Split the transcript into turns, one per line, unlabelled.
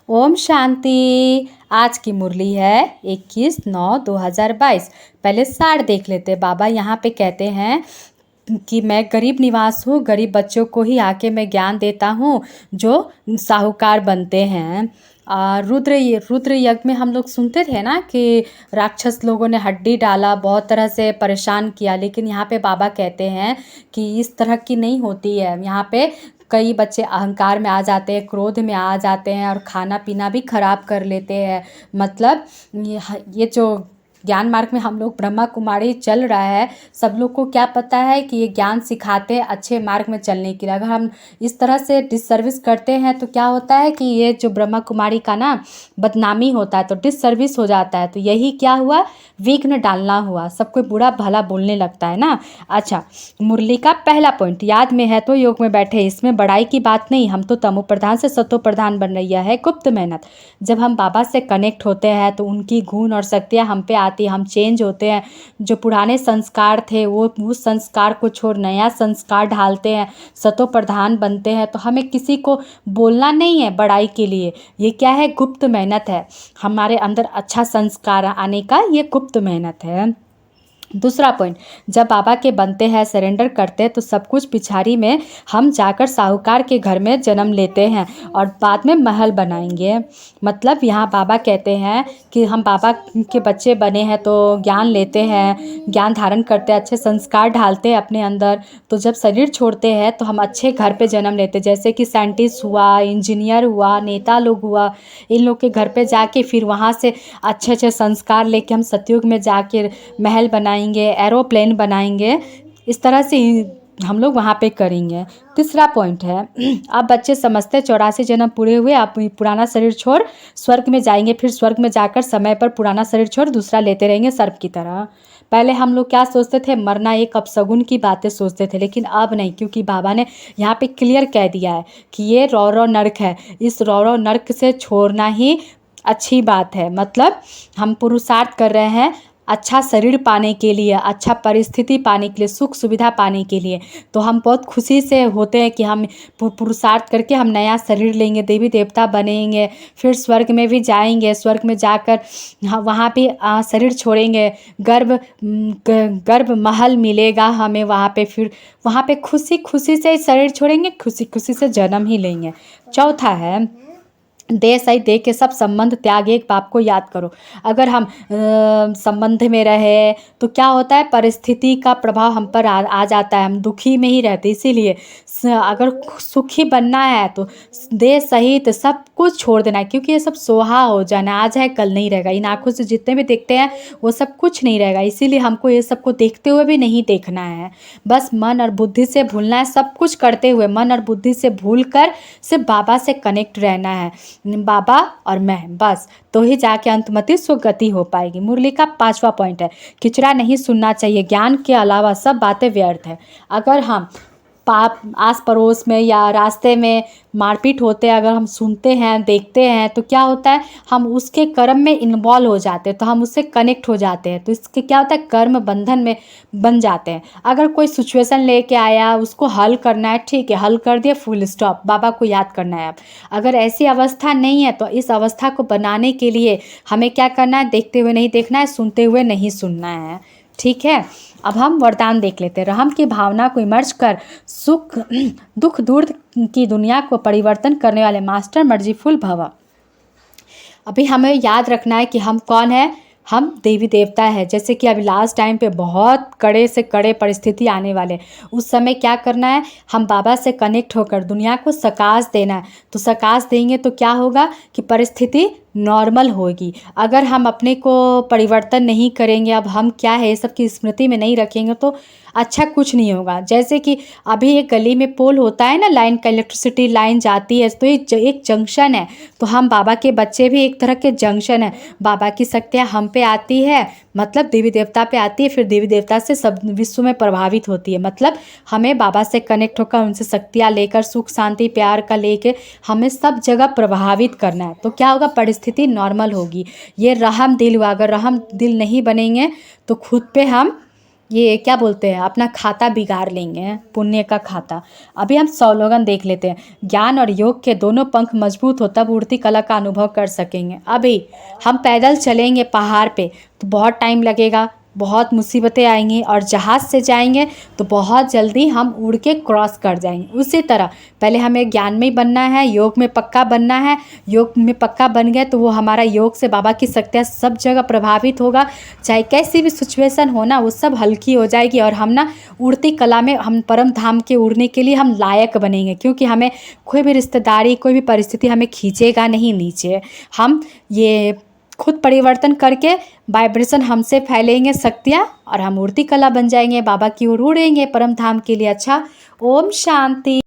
ओम शांति। आज की मुरली है 21/9/2022। पहले सार देख लेते। बाबा यहाँ पे कहते हैं कि मैं गरीब निवास हूँ, गरीब बच्चों को ही आके मैं ज्ञान देता हूँ जो साहूकार बनते हैं। रुद्र यज्ञ में हम लोग सुनते थे ना कि राक्षस लोगों ने हड्डी डाला, बहुत तरह से परेशान किया, लेकिन यहाँ पे बाबा कहते हैं कि इस तरह की नहीं होती है। यहाँ पे कई बच्चे अहंकार में आ जाते हैं, क्रोध में आ जाते हैं और खाना पीना भी खराब कर लेते हैं। मतलब ये जो ज्ञान मार्ग में हम लोग ब्रह्मा कुमारी चल रहा है, सब लोग को क्या पता है कि ये ज्ञान सिखाते हैं अच्छे मार्ग में चलने के लिए। अगर हम इस तरह से डिससर्विस करते हैं तो क्या होता है कि ये जो ब्रह्मा कुमारी का ना बदनामी होता है, तो डिससर्विस हो जाता है। तो यही क्या हुआ, विघ्न डालना हुआ, सब कोई बुरा भला बोलने लगता है ना। अच्छा, मुरली का पहला पॉइंट याद में है तो योग में बैठे। इसमें बड़ाई की बात नहीं, हम तो तमो प्रधान से सतो प्रधान बन रही है गुप्त मेहनत। जब हम बाबा से कनेक्ट होते हैं तो उनकी गुण और शक्तियाँ हम पे आती, हम चेंज होते हैं। जो पुराने संस्कार थे वो उस संस्कार को छोड़ नया संस्कार ढालते हैं, सतो प्रधान बनते हैं। तो हमें किसी को बोलना नहीं है बड़ाई के लिए, ये क्या है, गुप्त मेहनत है। हमारे अंदर अच्छा संस्कार आने का ये गुप्त मेहनत है। दूसरा पॉइंट, जब बाबा के बनते हैं, सरेंडर करते हैं, तो सब कुछ पिछाड़ी में हम जाकर साहूकार के घर में जन्म लेते हैं और बाद में महल बनाएंगे। मतलब यहाँ बाबा कहते हैं कि हम बाबा के बच्चे बने हैं तो ज्ञान लेते हैं, ज्ञान धारण करते हैं, अच्छे संस्कार ढालते हैं अपने अंदर। तो जब शरीर छोड़ते हैं तो हम अच्छे घर पे जन्म लेते हैं, जैसे कि साइंटिस्ट हुआ, इंजीनियर हुआ, नेता लोग हुआ। इन लोग के घर पे जाके फिर वहाँ से अच्छे अच्छे संस्कार लेके हम सतयुग में जाके महल बनाएंगे, एरोप्लेन बनाएंगे। इस तरह से हम लोग वहाँ पे करेंगे। तीसरा पॉइंट है, अब बच्चे समझते 84 जन्म पूरे हुए, आप पुराना शरीर छोड़ स्वर्ग में जाएंगे, फिर स्वर्ग में जाकर समय पर पुराना शरीर छोड़ दूसरा लेते रहेंगे सर्प की तरह। पहले हम लोग क्या सोचते थे, मरना एक अपशगुन की बातें सोचते थे, लेकिन अब नहीं, क्योंकि बाबा ने यहाँ पे क्लियर कह दिया है कि ये रौरव नर्क है, इस रौरव नर्क से छोड़ना ही अच्छी बात है। मतलब हम पुरुषार्थ कर रहे हैं अच्छा शरीर पाने के लिए, अच्छा परिस्थिति पाने के लिए, सुख सुविधा पाने के लिए। तो हम बहुत खुशी से होते हैं कि हम पुरुषार्थ करके हम नया शरीर लेंगे, देवी देवता बनेंगे, फिर स्वर्ग में भी जाएंगे। स्वर्ग में जाकर वहाँ भी शरीर छोड़ेंगे, गर्भ महल मिलेगा हमें वहाँ पे, फिर वहाँ पे खुशी खुशी से शरीर छोड़ेंगे, खुशी खुशी से जन्म ही लेंगे। चौथा है, देह सही देह के सब संबंध त्याग, एक बाप को याद करो। अगर हम संबंध में रहे तो क्या होता है, परिस्थिति का प्रभाव हम पर आ जाता है, हम दुखी में ही रहते। इसीलिए अगर सुखी बनना है तो देह सहित सब कुछ छोड़ देना है, क्योंकि ये सब सोहा हो जाना, आज है कल नहीं रहेगा। इन आँखों से जितने भी देखते हैं वो सब कुछ नहीं रहेगा। इसीलिए हमको ये सब को देखते हुए भी नहीं देखना है, बस मन और बुद्धि से भूलना है। सब कुछ करते हुए मन और बुद्धि से भूल कर सिर्फ बाबा से कनेक्ट रहना है, बाबा और मैं, बस। तो ही जाके अंतमति सुगति हो पाएगी। मुरली का पांचवा पॉइंट है, खिचड़ा नहीं सुनना चाहिए, ज्ञान के अलावा सब बातें व्यर्थ है। अगर हम पाप आस पड़ोस में या रास्ते में मारपीट होते हैं, अगर हम सुनते हैं देखते हैं तो क्या होता है, हम उसके कर्म में इन्वॉल्व हो जाते हैं, तो हम उससे कनेक्ट हो जाते हैं। तो इसके क्या होता है, कर्म बंधन में बन जाते हैं। अगर कोई सिचुएशन लेके आया, उसको हल करना है, ठीक है, हल कर दिया, फुल स्टॉप, बाबा को याद करना है। अब अगर ऐसी अवस्था नहीं है तो इस अवस्था को बनाने के लिए हमें क्या करना है, देखते हुए नहीं देखना है, सुनते हुए नहीं सुनना है। ठीक है, अब हम वरदान देख लेते हैं। रहम की भावना को इमर्ज कर सुख दुख दूर की दुनिया को परिवर्तन करने वाले मास्टर मर्जीफुल भव। अभी हमें याद रखना है कि हम कौन है, हम देवी देवता है। जैसे कि अभी लास्ट टाइम पे बहुत कड़े से कड़े परिस्थिति आने वाले, उस समय क्या करना है, हम बाबा से कनेक्ट होकर दुनिया को सकाश देना है। तो सकाश देंगे तो क्या होगा कि परिस्थिति नॉर्मल होगी। अगर हम अपने को परिवर्तन नहीं करेंगे, अब हम क्या है ये सब की स्मृति में नहीं रखेंगे तो अच्छा कुछ नहीं होगा। जैसे कि अभी एक गली में पोल होता है ना, लाइन का, इलेक्ट्रिसिटी लाइन जाती है, तो ये एक जंक्शन है। तो हम बाबा के बच्चे भी एक तरह के जंक्शन है। बाबा की शक्तियाँ हम पे आती है, मतलब देवी देवता पे आती है, फिर देवी देवता से सब विश्व में प्रभावित होती है। मतलब हमें बाबा से कनेक्ट होकर उनसे शक्तियाँ लेकर सुख शांति प्यार का लेके हमें सब जगह प्रभावित करना है। तो क्या होगा, परिस्थिति नॉर्मल होगी। ये रहम दिल हुआ। अगर रहम दिल नहीं बनेंगे तो खुद पे हम ये क्या बोलते हैं, अपना खाता बिगाड़ लेंगे, पुण्य का खाता। अभी हम स्लोगन देख लेते हैं। ज्ञान और योग के दोनों पंख मजबूत हो तब उड़ती कला का अनुभव कर सकेंगे। अभी हम पैदल चलेंगे पहाड़ पे तो बहुत टाइम लगेगा, बहुत मुसीबतें आएंगी, और जहाज़ से जाएंगे तो बहुत जल्दी हम उड़ के क्रॉस कर जाएंगे। उसी तरह पहले हमें ज्ञान में ही बनना है, योग में पक्का बनना है। योग में पक्का बन गए तो वो हमारा योग से बाबा की शक्तियाँ सब जगह प्रभावित होगा। चाहे कैसी भी सिचुएशन हो ना, वो सब हल्की हो जाएगी, और हम ना उड़ती कला में हम परम धाम के उड़ने के लिए हम लायक बनेंगे, क्योंकि हमें कोई भी रिश्तेदारी, कोई भी परिस्थिति हमें खींचेगा नहीं नीचे। हम ये खुद परिवर्तन करके वाइब्रेशन हमसे फैलेंगे शक्तियाँ, और हम उड़ती कला बन जाएंगे, बाबा की ओर उड़ेंगे परम धाम के लिए। अच्छा, ओम शांति।